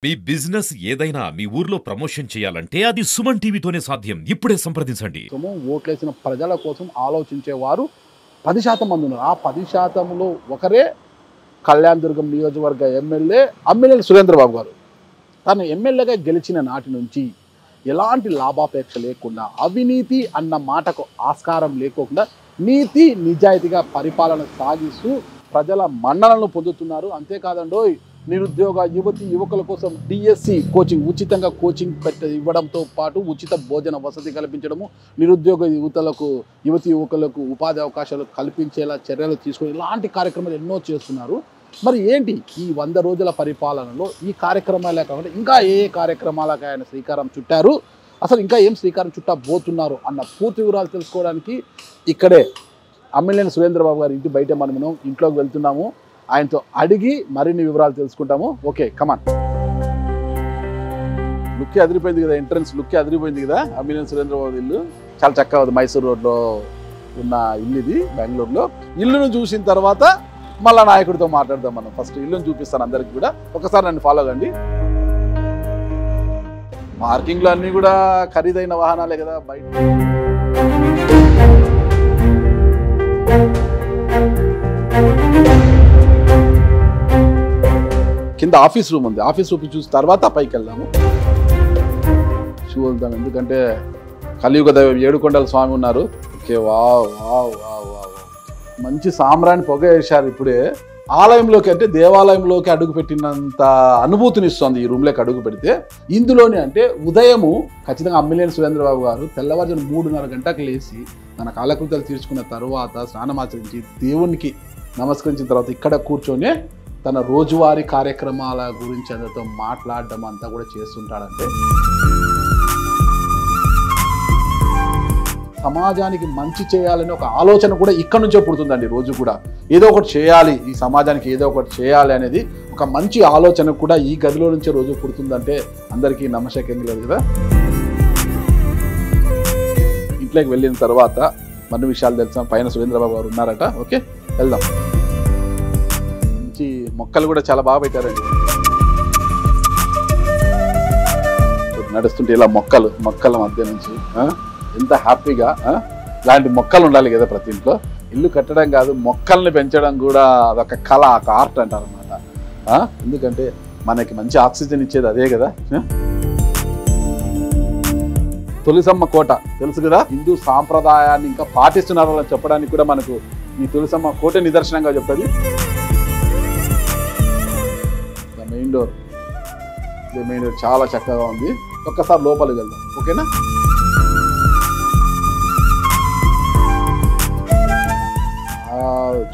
మీ business ఏదైనా మీ ఊర్లో promotion చేయాలంటే అది సుమన్ టీవీతోనే సాధ్యం. ఇప్పుడే సంప్రదించండి. ఓట్లేసిన ప్రజల కోసం ఆలోచించేవారు 10% మంది ఉన్నారు. ఆ 10%లో ఒకరే కళ్యాణదుర్గం నియోజకవర్గ ఎమ్మెల్యే సురేంద్రబాబు గారు. తను ఎమ్మెల్యేగా గెలిచిన నాటి నుంచి ఎలాంటి లాభాపేక్ష లేకుండా, అవినీతి అన్న మాటకు ఆస్కారం లేకుండా నీతి నిజాయితీగా పరిపాలన సాగిస్తూ ప్రజల మన్ననలను పొందుతున్నారు. అంతేకాదండోయ్, నిరుద్యోగ యువకుల కోసం డిఎస్సి కోచింగ్, ఉచితంగా కోచింగ్ ఇవ్వడంతో పాటు ఉచిత భోజన వసతి కల్పించడము, నిరుద్యోగ యువకులకు ఉపాధి అవకాశాలు కల్పించేలా చర్యలు తీసుకొని ఇలాంటి కార్యక్రమాలు ఎన్నో చేస్తున్నారు. మరి ఏంటి ఈ 100 రోజుల పరిపాలనలో ఈ కార్యక్రమాలే కాకుండా ఇంకా ఏ కార్యక్రమాలకు ఆయన శ్రీకారం చుట్టారు, అసలు ఇంకా ఏం శ్రీకారం చుట్టబోతున్నారు అన్న పూర్తి వివరాలు తెలుసుకోవడానికి ఇక్కడే ఎమ్మెల్యే సురేంద్రబాబు గారి ఇంటి బయట మనం ఇంట్లోకి వెళ్తున్నాము. ఆయనతో అడిగి మరిన్ని వివరాలు తెలుసుకుంటాము. ఓకే, కమాన్. లుక్కే అదిరిపోయింది కదా, ఎంట్రన్స్ లుక్కే అదిరిపోయింది కదా ఎమ్మెల్యే సురేంద్రబాబు ఇల్లు. చాలా చక్కగా ఉంది. మైసూర్ రోడ్లో ఉన్న ఇల్లు ఇది, బెంగళూరులో. ఇల్లును చూసిన తర్వాత మళ్ళా నాయకుడితో మాట్లాడదాం మనం. ఫస్ట్ ఇల్లును చూపిస్తాను అందరికి కూడా. ఒకసారి నన్ను ఫాలో కండి. పార్కింగ్లో అన్నీ కూడా ఖరీదైన వాహనాలే కదా బయట. కింద ఆఫీస్ రూమ్ ఉంది. ఆఫీస్ రూమ్ చూసిన తర్వాత పైకి వెళ్దాము. షూ వెళ్దాం, ఎందుకంటే కలియుగ దైవం ఏడుకొండల స్వామి ఉన్నారు. Okay, wow wow wow wow, మంచి సాంబ్రాన్ని పొగ వేశారు ఇప్పుడే. ఆలయంలోకి అంటే దేవాలయంలోకి అడుగు పెట్టినంత అనుభూతినిస్తుంది ఈ రూమ్లోకి అడుగు పెడితే. ఇందులోనే అంటే ఉదయము ఖచ్చితంగా ఎమ్మెల్యే సురేంద్రబాబు గారు తెల్లవారుజాము 3:30 గంటలకు లేచి తన కాలకృత్యాలు తీర్చుకున్న తర్వాత స్నానమాచరించి దేవునికి నమస్కరించిన తర్వాత ఇక్కడ కూర్చొని తన రోజువారీ కార్యక్రమాల గురించి అందరితో మాట్లాడడం అంతా కూడా చేస్తుంటాడంటే సమాజానికి మంచి చేయాలని ఒక ఆలోచన కూడా ఇక్కడ నుంచే పుడుతుందండి. రోజు కూడా ఏదో ఒకటి చేయాలి, ఈ సమాజానికి ఏదో ఒకటి చేయాలి అనేది ఒక మంచి ఆలోచన కూడా ఈ గదిలో నుంచే రోజు పుడుతుందంటే అందరికీ నమ్మశక్యం లేదు కదా. ఇంట్లోకి వెళ్ళిన తర్వాత మరిన్ని విషయాలు తెలుసాం. పైన సురేంద్రబాబు గారు ఉన్నారట. ఓకే, వెళ్దాం. మంచి మొక్కలు కూడా చాలా బాగా పెట్టారండి. నడుస్తుంటే ఇలా మొక్కల మధ్య నుంచి ఎంత హ్యాపీగా ఇలాంటి మొక్కలు ఉండాలి కదా ప్రతి ఇంట్లో. ఇల్లు కట్టడం కాదు, మొక్కల్ని పెంచడం కూడా అదొక కళ, ఒక ఆర్ట్ అంటారు అనమాట. ఎందుకంటే మనకి మంచి ఆక్సిజన్ ఇచ్చేది అదే కదా. తులసమ్మ కోట తెలుసు కదా, హిందూ సాంప్రదాయాన్ని ఇంకా పాటిస్తున్నారు అని చెప్పడానికి కూడా మనకు ఈ తులసమ్మ కోట నిదర్శనంగా చెప్తుంది. మెయిన్ డోర్ చాలా చక్కగా ఉంది. ఒక్కసారి లోపలికి వెళ్దాం. ఓకేనా.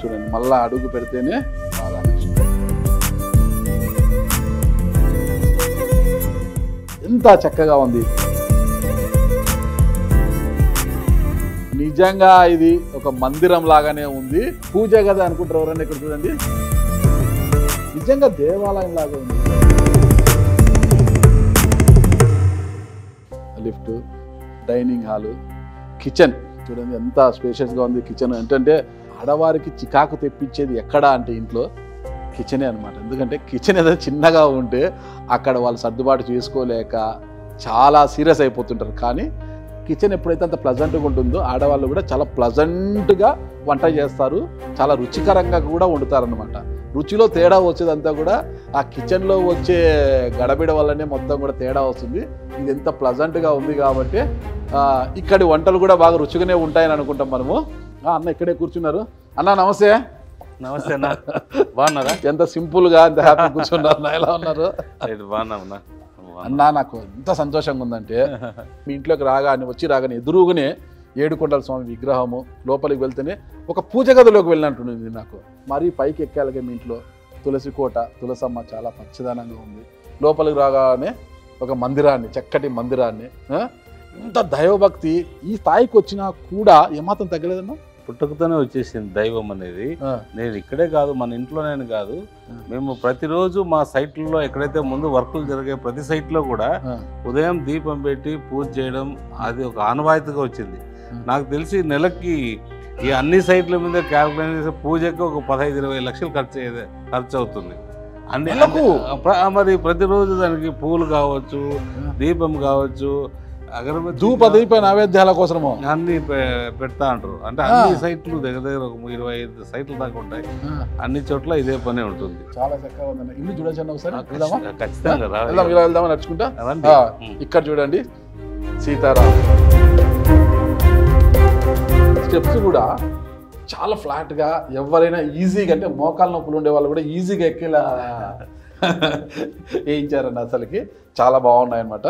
చూడండి, మళ్ళా అడుగు పెడితేనే చాలా ఎంత చక్కగా ఉంది. నిజంగా ఇది ఒక మందిరం లాగానే ఉంది. పూజ గది అనుకుంటారు ఎవరన్నా. ఇక్కడ చూడండి, నిజంగా దేవాలయం లాగా ఉంది. లిఫ్ట్, డైనింగ్ హాలు, కిచెన్ చూడండి ఎంత స్పేషియస్గా ఉంది. కిచెన్ ఏంటంటే ఆడవారికి చికాకు తెప్పించేది ఎక్కడా అంటే ఇంట్లో కిచెనే అనమాట. ఎందుకంటే కిచెన్ ఏదో చిన్నగా ఉంటే అక్కడ వాళ్ళు సర్దుబాటు చేసుకోలేక చాలా సీరియస్ అయిపోతుంటారు. కానీ కిచెన్ ఎప్పుడైతే అంత ప్లజెంట్గా ఉంటుందో ఆడవాళ్ళు కూడా చాలా ప్లజెంట్గా వంట చేస్తారు, చాలా రుచికరంగా కూడా వండుతారనమాట. రుచిలో తేడా వచ్చేదంతా కూడా ఆ కిచెన్లో వచ్చే గడబిడ వల్లనే మొత్తం కూడా తేడా వస్తుంది. ఇది ఎంత ప్లజెంట్గా ఉంది కాబట్టి ఇక్కడి వంటలు కూడా బాగా రుచిగానే ఉంటాయని అనుకుంటాం మనము. అన్న ఇక్కడే కూర్చున్నారు. అన్న నమస్తే. నమస్తే అన్న, బాగున్నారా? ఎంత సింపుల్గా ఎంత హ్యాపీ కూర్చున్నారు. ఎలా ఉన్నారు? బాగున్నా అన్న. నాకు ఎంత సంతోషంగా ఉందంటే మీ ఇంట్లోకి రాగానే ఎదురుగానే ఏడుకొండల స్వామి విగ్రహము, లోపలికి వెళ్తేనే ఒక పూజ గదిలోకి వెళ్ళినట్టుంది నాకు. మరీ పైకి ఎక్కాలిగా మీ ఇంట్లో తులసి కోట, తులసమ్మ చాలా పచ్చదనంగా ఉంది. లోపలికి రాగానే ఒక మందిరాన్ని, చక్కటి మందిరాన్ని, ఇంత దైవభక్తి ఈ స్థాయికి వచ్చినా కూడా ఏమాత్రం తగ్గలేదన్నా. పుట్టుకతోనే వచ్చేసింది దైవం అనేది. నేను ఇక్కడే కాదు, మన ఇంట్లోనే కాదు, మేము ప్రతిరోజు మా సైట్లలో ఎక్కడైతే ముందు వర్కులు జరిగే ప్రతి సైట్లో కూడా ఉదయం దీపం పెట్టి పూజ చేయడం అది ఒక ఆనవాయితీగా వచ్చింది. నాకు తెలిసి నెలకి ఈ అన్ని సైట్ల మీద క్యాల్కులేట్ చేసే పూజకి ఒక 15-20 లక్షలు ఖర్చు అవుతుంది. అన్ని నెలకు? మరి ప్రతిరోజు దానికి పూలు కావచ్చు, దీపం కావచ్చు, అగరబత్తి, ధూప దీప నైవేద్యాల కోసము అన్ని పెడతా అంటారు. అంటే అన్ని సైట్లు దగ్గర దగ్గర ఒక 25 సైట్లు దాకా ఉంటాయి. అన్ని చోట్ల ఇదే పనే ఉంటుంది. చాలా చక్కగా ఉందండి. ఇల్లు చూడొచ్చండి ఒకసారి. వెళ్దామా? ఖచ్చితంగా వెళ్దాం, ఇలా వెళ్దామా నడుచుకుంటా. రండి. ఇక్కడ చూడండి సీతారాం స్టెప్స్ కూడా చాలా ఫ్లాట్ గా, ఎవరైనా ఈజీగా, అంటే మోకాళ్ళ నొప్పులు ఉండే వాళ్ళు కూడా ఈజీగా ఎక్కేలా వేయించారండి. అసలుకి చాలా బాగున్నాయి అనమాట.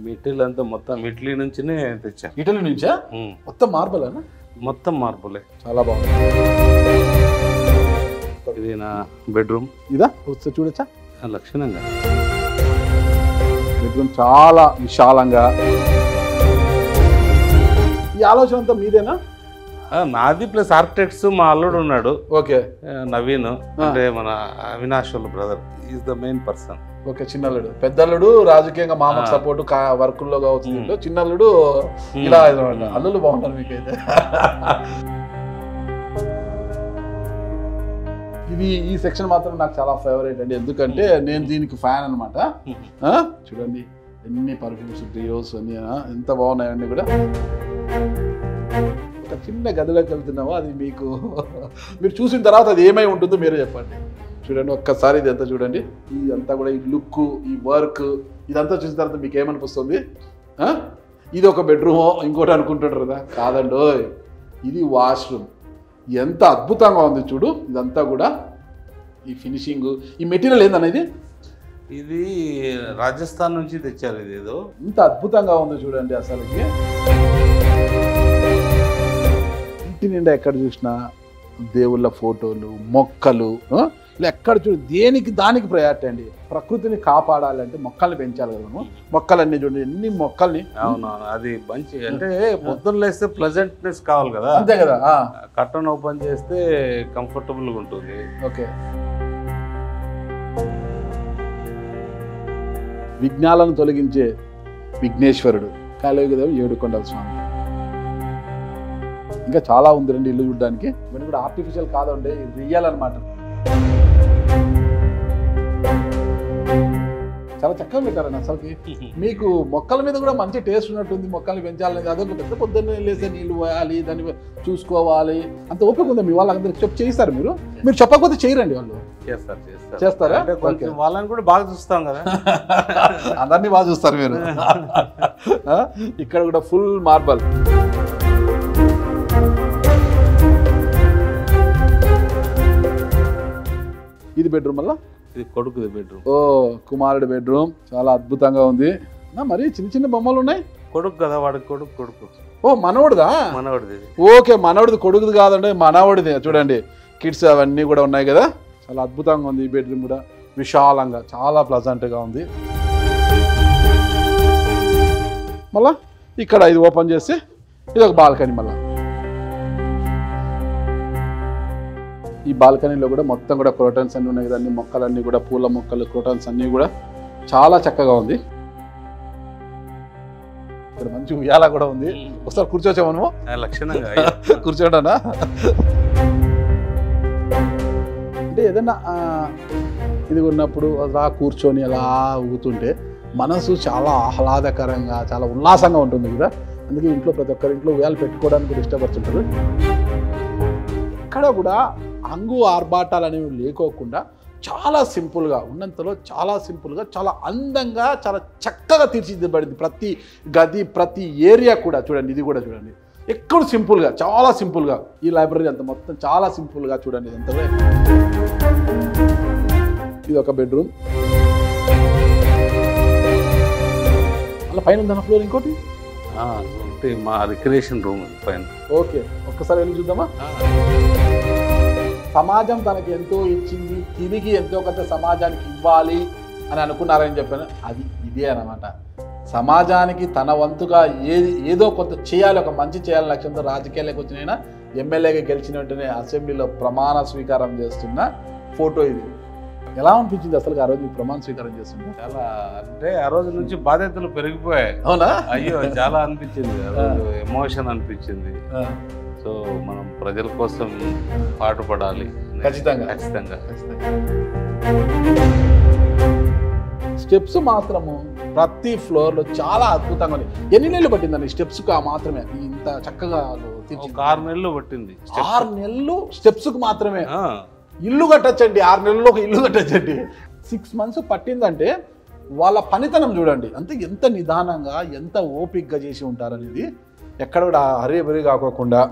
మెటీరియల్ అంతా మొత్తం ఇటలీ నుంచినే తెచ్చాం. ఇటలీ నుంచా? మొత్తం మార్బల్ అన్న? మొత్తం మార్పులే. చాలా బాగుంది. ఇది నా బెడ్రూమ్. ఇదా వస్తే చూడొచ్చా? లక్షణంగా బెడ్రూమ్ చాలా విశాలంగా. ఈ ఆలోచన అంతా మీదేనా? నాది ప్లస్ ఆర్కిటెక్ట్స్ మా అల్లుడు ఉన్నాడు. ఓకే. నవీన్ అంటే మన అవినాష్ వాళ్ళ brother is the main person. Okay. చిన్నల్లుడు, పెద్దల్లుడు రాజకీయంగా మామకు సపోర్ట్ వర్కుల్లో కావచ్చు, చిన్నల్లుడు ఇలా అల్లులు బాగుంటారు మీకైతే. ఇది ఈ సెక్షన్ మాత్రం నాకు చాలా ఫేవరెట్ అండి, ఎందుకంటే నేను దీనికి ఫ్యాన్ అనమాట. చూడండి ఎన్ని పర్ఫ్యూమ్స్, డియోస్ అన్ని ఎంత బాగున్నాయండి కూడా. ఒక చిన్న గదిలోకి వెళ్తున్నామో అది మీకు మీరు చూసిన తర్వాత అది ఏమై ఉంటుందో మీరే చెప్పండి. చూడండి ఒక్కసారి ఇది అంతా చూడండి, ఇదంతా కూడా ఈ లుక్, ఈ వర్క్, ఇదంతా చూసిన తర్వాత మీకు ఏమనిపిస్తుంది? ఇది ఒక బెడ్రూమో ఇంకోటి అనుకుంటుంటారు కదా, కాదండి, ఇది వాష్రూమ్. ఎంత అద్భుతంగా ఉంది చూడు. ఇదంతా కూడా ఈ ఫినిషింగ్, ఈ మెటీరియల్ ఏందనేది ఇది రాజస్థాన్ నుంచి తెచ్చారు. ఇది ఏదో ఇంత అద్భుతంగా ఉంది చూడండి. అసలుకి ఇంటి నిండా ఎక్కడ చూసినా దేవుళ్ళ ఫోటోలు, మొక్కలు, ఇలా ఎక్కడ చూడు దేనికి దానికి ప్రయారిటీ అండి. ప్రకృతిని కాపాడాలంటే మొక్కల్ని పెంచాలి కదా మనం. మొక్కలన్నీ చూడండి ఎన్ని మొక్కల్ని. అవునవును, అది మంచి, అంటే పొద్దున్న లేస్తే ప్లెజెంట్నెస్ కావాలి కదా. అంతే కదా. కర్టన్ ఓపెన్ చేస్తే కంఫర్టబుల్గా ఉంటుంది. ఓకే. విఘ్నాలను తొలగించే విఘ్నేశ్వరుడు, కలియుగ ఏడుకొండల స్వామి. ఇంకా చాలా ఉంది రండి ఇల్లు చూడడానికి. ఇవన్నీ కూడా ఆర్టిఫిషియల్ కాదండి, రియల్ అనమాట. చాలా చక్కగా పెట్టారండి అసలుకి. మీకు మొక్కల మీద కూడా మంచి టేస్ట్ ఉన్నట్టుంది. మొక్కల్ని పెంచాలని అదొక పెద్ద పొద్దున్నే లేస్తే నీళ్ళు పోయాలి, దాన్ని చూసుకోవాలి, అంత ఓపిక ఉందా మీ వాళ్ళందరికి? చేయిస్తారు మీరు? మీరు చెప్పకపోతే చేయరండి వాళ్ళు. చేస్తారా? వాళ్ళని కూడా బాగా చూస్తాం కదా. అందరినీ బాగా చూస్తారు మీరు. ఇక్కడ కూడా ఫుల్ మార్బల్. ఇది బెడ్రూమ్ వల్ల, ఇది కొడుకుది బెడ్రూమ్. ఓ కుమారుడి బెడ్రూమ్ చాలా అద్భుతంగా ఉంది. మరి చిన్న చిన్న బొమ్మలు ఉన్నాయి. కొడుకు కదా వాడికి, కొడుకు. ఓ మనవడిదా? మనవడిది. ఓకే, మనవడిది, కొడుకుది కాదండి, మనవడిది. చూడండి కిడ్స్ అవన్నీ కూడా ఉన్నాయి కదా. చాలా అద్భుతంగా ఉంది. ఈ బెడ్రూమ్ కూడా విశాలంగా చాలా ప్లజెంట్గా ఉంది. మళ్ళా ఇక్కడ ఇది ఓపెన్ చేస్తే ఇది ఒక బాల్కనీ. మళ్ళా ఈ బాల్కనీలో కూడా మొత్తం కూడా క్రోటన్స్ అన్నీ ఉన్నాయి కదా, అన్ని మొక్కలన్నీ కూడా పూల మొక్కలు, క్రోటన్స్ అన్నీ కూడా చాలా చక్కగా ఉంది. ఇక్కడ మంచి ఉయ్యాల కూడా ఉంది. ఒకసారి కూర్చోవచ్చా మనము? లక్షణంగా కూర్చోండా. అంటే ఏదన్నా ఇది ఉన్నప్పుడు అలా కూర్చొని అలా ఊగుతుంటే మనసు చాలా ఆహ్లాదకరంగా, చాలా ఉల్లాసంగా ఉంటుంది కదా. అందుకే ఇంట్లో ప్రతి ఒక్కరి ఇంట్లో ఉయ్యాలు పెట్టుకోవడానికి కూడా ఇష్టపడుతుంటారు. ఇక్కడ కూడా అంగు ఆర్భాటాలు అనేవి లేకోకుండా చాలా సింపుల్గా, ఉన్నంతలో చాలా సింపుల్గా, చాలా అందంగా, చాలా చక్కగా తీర్చిదిద్దబడింది ప్రతి గది, ప్రతి ఏరియా కూడా. చూడండి ఇది కూడా చూడండి, ఎక్కడ సింపుల్గా, చాలా సింపుల్గా. ఈ లైబ్రరీ అంతా మొత్తం చాలా సింపుల్గా చూడండి. ఇదంతా ఇది ఒక బెడ్రూమ్. అలా పైన ఉందన్న ఫ్లోర్ ఇంకోటి మా రిక్రియేషన్ రూమ్ పైన. ఓకే, ఒక్కసారి వెళ్ళి చూద్దామా? సమాజం తనకి ఎంతో ఇచ్చింది, తిరిగి ఎంతో కొంత సమాజానికి ఇవ్వాలి అని అనుకున్నారని చెప్పాను. అది ఇదే అన్నమాట. సమాజానికి తన వంతుగా ఏదో కొంత చేయాలి, ఒక మంచి చేయాలని లక్ష్యంతో రాజకీయాలకు వచ్చినైనా ఎమ్మెల్యేగా గెలిచిన వెంటనే అసెంబ్లీలో ప్రమాణ స్వీకారం చేస్తున్న ఫోటో ఇది. ఎలా అనిపించింది అసలు ఆ రోజు మీకు ప్రమాణ స్వీకారం చేస్తుంది? చాలా, అంటే ఆ రోజు నుంచి బాధ్యతలు పెరిగిపోయాయి. అవునా? అయ్యో చాలా అనిపించింది, ఎమోషన్ అనిపించింది. సో మనం ప్రజల కోసం పాటుపడాలి. ఖచ్చితంగా ఖచ్చితంగా. స్టెప్స్ మాత్రము ప్రతి ఫ్లోర్లో చాలా అద్భుతంగా ఉన్నాయి. ఎన్ని నెలలు పట్టిందండి స్టెప్స్కి మాత్రమే ఇంత చక్కగా ఒక 6 నెలలు పట్టింది. 6 నెలలు స్టెప్స్కి మాత్రమే ఇల్లు కట్టచ్చండి. 6 నెలల్లో ఒక ఇల్లు కట్టచ్చండి. 6 months పట్టిందంటే వాళ్ళ పనితనం చూడండి, అంటే ఎంత నిదానంగా ఎంత ఓపిక్గా చేసి ఉంటారనేది. ఎక్కడ కూడా హరీబరీ కాకోకుండా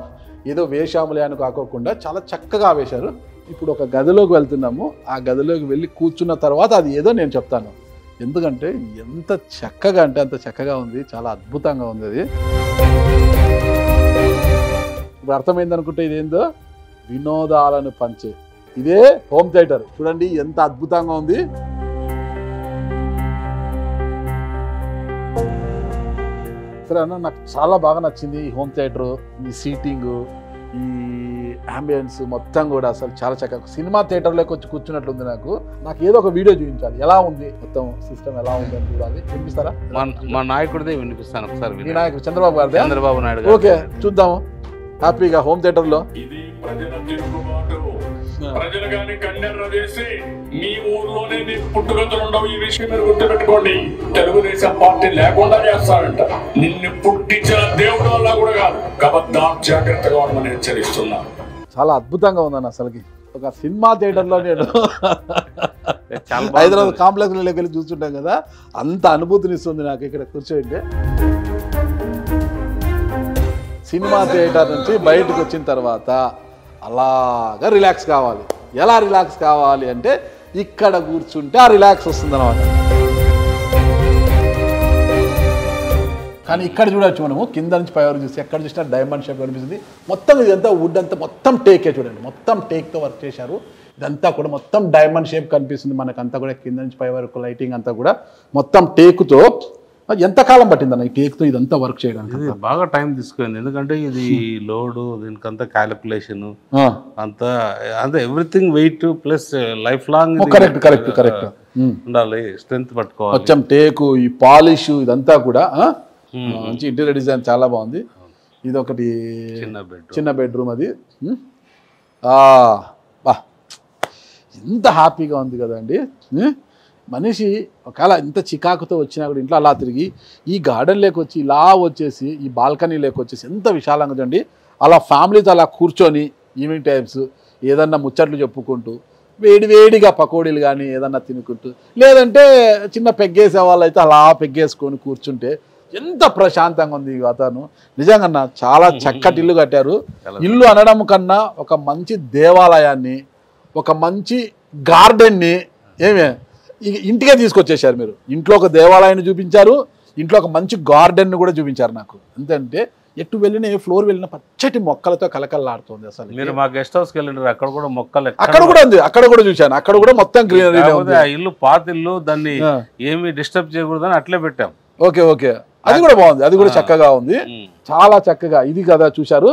ఏదో వేషాములే అని కాకోకుండా చాలా చక్కగా వేశారు. ఇప్పుడు ఒక గదిలోకి వెళ్తున్నాము. ఆ గదిలోకి వెళ్ళి కూర్చున్న తర్వాత అది ఏదో నేను చెప్తాను. ఎందుకంటే ఎంత చక్కగా అంటే అంత చక్కగా ఉంది, చాలా అద్భుతంగా ఉంది అది. ఇప్పుడు అర్థమైంది అనుకుంటే ఇదేందో వినోదాలను పంచే ఇదే హోమ్ థియేటర్. చూడండి ఎంత అద్భుతంగా ఉంది. సరే అన్న, నాకు చాలా బాగా నచ్చింది ఈ హోమ్ థియేటర్, ఈ సీటింగ్, ఈ అంబియన్స్ మొత్తం కూడా అసలు చాలా చక్కగా సినిమా థియేటర్లోకి వచ్చి కూర్చున్నట్లుంది. నాకు ఏదో ఒక వీడియో చూపించాలి, ఎలా ఉంది మొత్తం సిస్టమ్ ఎలా ఉంది అని చూడాలి. వినిపిస్తారా? మా నాయకుడిదే వినిపిస్తాను ఒకసారి. మీ నాయకుడు చంద్రబాబు గారు? చంద్రబాబు నాయుడు. ఓకే, చూద్దాము హ్యాపీగా హోమ్ థియేటర్ లో. ఇది ప్రజల తిరుగుబాటు. ప్రజలు గాని కన్నెర్ర చేసి మీ ఊర్లోనే నీకు పుట్టుగతులు ఉండవు. ఈ విషయం మీరు గుర్తుపెట్టుకోండి. తెలుగుదేశం పార్టీ లేకుండా చేస్తారంట. నిన్ను పుట్టించిన దేవుడు వల్ల కూడా కాదు. కాబట్టి జాగ్రత్తగా ఉండమని హెచ్చరిస్తున్నారు. చాలా అద్భుతంగా ఉందన్న. అసలుకి ఒక సినిమా థియేటర్ లో నేను హైదరాబాద్ కాంప్లెక్స్ లోకి వెళ్ళి చూస్తుంటాం కదా, అంత అనుభూతినిస్తుంది నాకు ఇక్కడ కూర్చోండి. సినిమా థియేటర్ నుంచి బయటకు వచ్చిన తర్వాత అలాగా రిలాక్స్ కావాలి. ఎలా రిలాక్స్ కావాలి అంటే ఇక్కడ కూర్చుంటే ఆ రిలాక్స్ వస్తుంది అన్నమాట. కానీ ఇక్కడ చూడొచ్చు మనము కింద నుంచి పై వరకు చూస్తే ఎక్కడ చూసినా డైమండ్ షేప్ కనిపిస్తుంది. మొత్తం ఇదంతా వుడ్ అంతా మొత్తం టేకే చూడండి, మొత్తం టేక్తో వర్క్ చేశారు. ఇదంతా కూడా మొత్తం డైమండ్ షేప్ కనిపిస్తుంది మనకంతా కూడా. కింద నుంచి పై వరకు లైటింగ్ అంతా కూడా మొత్తం టేకుతో. ఎంతకాలం పట్టిందన్న ఈ టేక్తో ఇదంతా వర్క్ చేయడానికి? ఇది బాగా టైం తీసుకుంది. ఎందుకంటే ఇది లోడ్, దీనికంతా క్యాలిక్యులేషన్ అంతా, అంటే everything weight plus life long correct ఉండాలి. స్ట్రెంత్ పట్టుకోవాలి. మొత్తం టేకు, ఈ పాలిష్ ఇదంతా కూడా మంచి ఇంటీరియర్ డిజైన్ చాలా బాగుంది. ఇది ఒకటి చిన్న బెడ్రూమ్ అది. బా ఎంత హ్యాపీగా ఉంది కదండి. మనిషి ఒకవేళ ఇంత చికాకుతో వచ్చినా కూడా ఇంట్లో అలా తిరిగి ఈ గార్డెన్ లేకొచ్చి ఇలా వచ్చేసి ఈ బాల్కనీ లేకొచ్చేసి ఎంత విశాలంగా చూడండి. అలా ఫ్యామిలీతో అలా కూర్చొని ఈవినింగ్ టైమ్స్ ఏదన్నా ముచ్చట్లు చెప్పుకుంటూ వేడివేడిగా పకోడీలు కానీ ఏదన్నా తినుకుంటూ, లేదంటే చిన్న పెగ్గేసే వాళ్ళు అయితే అలా పెగ్గేసుకొని కూర్చుంటే ఎంత ప్రశాంతంగా ఉంది ఈ వాతావరణం. నిజంగా చాలా చక్కటి ఇల్లు కట్టారు. ఇల్లు అనడం కన్నా ఒక మంచి దేవాలయాన్ని, ఒక మంచి గార్డెన్ని ఇంటికే తీసుకొచ్చేసారు మీరు. ఇంట్లో ఒక దేవాలయాన్ని చూపించారు, ఇంట్లో ఒక మంచి గార్డెన్ కూడా చూపించారు నాకు. ఎందుకంటే ఎటు వెళ్ళినా ఏ ఫ్లోర్ వెళ్ళినా పచ్చటి మొక్కలతో కలకల్లాడుతుంది. అసలు మీరు మా గెస్ట్ హౌస్కి వెళ్ళినారు, అక్కడ కూడా మొక్కలు అక్కడ కూడా ఉంది, అక్కడ కూడా చూశాను. అక్కడ కూడా మొత్తం గ్రీనరీ. ఇల్లు పాత ఇల్లు, దాన్ని ఏమి డిస్టర్బ్ చేయకూడదని అట్లే పెట్టాం. ఓకే, అది కూడా బాగుంది, అది కూడా చక్కగా ఉంది, చాలా చక్కగా. ఇది కదా చూశారు.